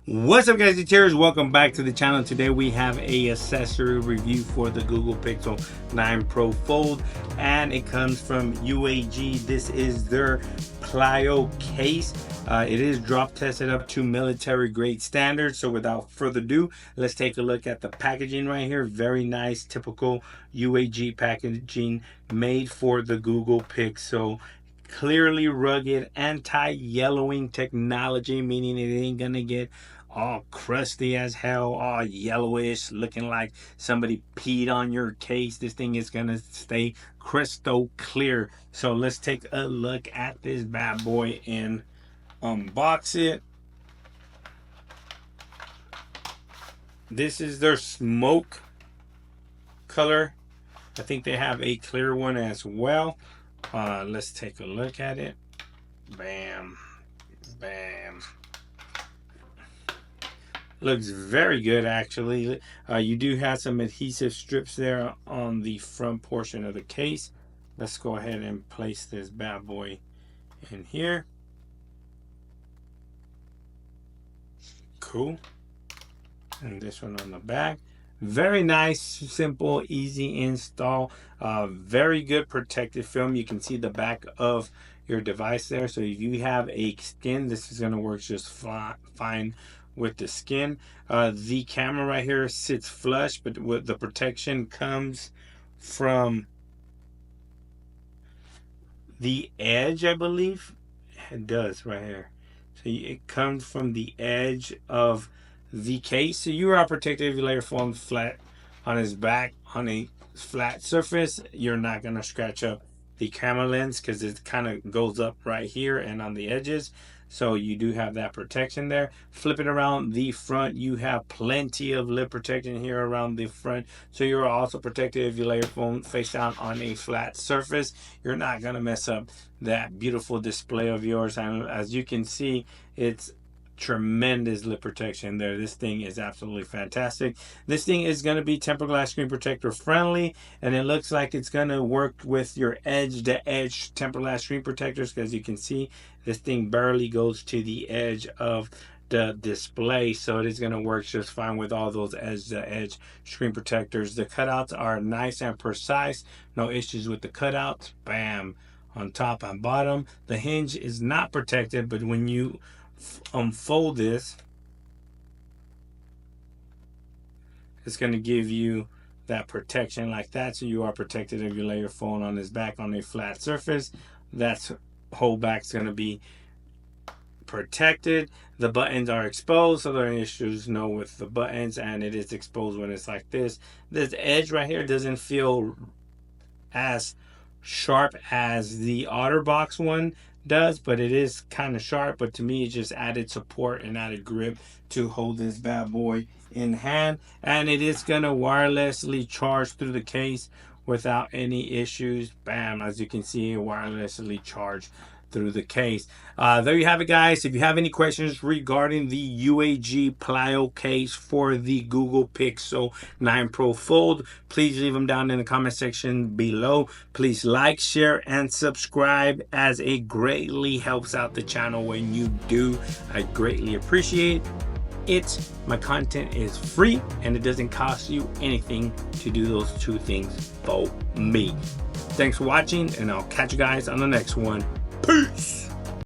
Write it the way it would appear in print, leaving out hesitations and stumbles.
What's up, guys? It's Cheers. Welcome back to the channel. Today we have a accessory review for the Google Pixel 9 Pro Fold, and it comes from UAG. This is their Plyo case. It is drop tested up to military grade standards. So without further ado, let's take a look at the packaging right here. Very nice, typical UAG packaging made for the Google Pixel. Clearly rugged, anti-yellowing technology, meaning it ain't gonna get all crusty as hell, all yellowish, looking like somebody peed on your case. This thing is gonna stay crystal clear. So let's take a look at this bad boy and unbox it. This is their smoke color. I think they have a clear one as well. Let's take a look at it. Bam, bam. Looks very good, actually. You do have some adhesive strips there on the front portion of the case. Let's go ahead and place this bad boy in here. Cool. And this one on the back. Very nice, simple, easy install. Very good protective film. You can see the back of your device there. So if you have a skin, this is going to work just fine with the skin. The camera right here sits flush, but with the protection comes from the edge, I believe. It does right here. So it comes from the edge of the case, so you are protected if you lay your phone flat on his back on a flat surface. You're not going to scratch up the camera lens because it kind of goes up right here and on the edges. So you do have that protection there. Flip it around the front, you have plenty of lip protection here around the front, so you're also protected if you lay your phone face down on a flat surface. You're not going to mess up that beautiful display of yours. And as you can see, it's tremendous lip protection there. This thing is absolutely fantastic. This thing is going to be tempered glass screen protector friendly, and it looks like it's going to work with your edge to edge tempered glass screen protectors, because you can see this thing barely goes to the edge of the display, so it is going to work just fine with all those edge to edge screen protectors. The cutouts are nice and precise, no issues with the cutouts. Bam, on top and bottom. The hinge is not protected, but when you unfold this, it's going to give you that protection like that, so you are protected if you lay your phone on his back on a flat surface. That's whole back's going to be protected. The buttons are exposed, so there are issues no with the buttons, and it is exposed when it's like this. This edge right here doesn't feel as sharp as the OtterBox one does, but it is kind of sharp. But to me, it just added support and added grip to hold this bad boy in hand, and it is going to wirelessly charge through the case without any issues. Bam, as you can see, wirelessly charged through the case. There you have it, guys. If you have any questions regarding the UAG Plyo case for the Google Pixel 9 Pro Fold, please leave them down in the comment section below. Please like, share, and subscribe, as it greatly helps out the channel when you do. I greatly appreciate it. My content is free, and it doesn't cost you anything to do those two things for me. Thanks for watching, and I'll catch you guys on the next one. Peace!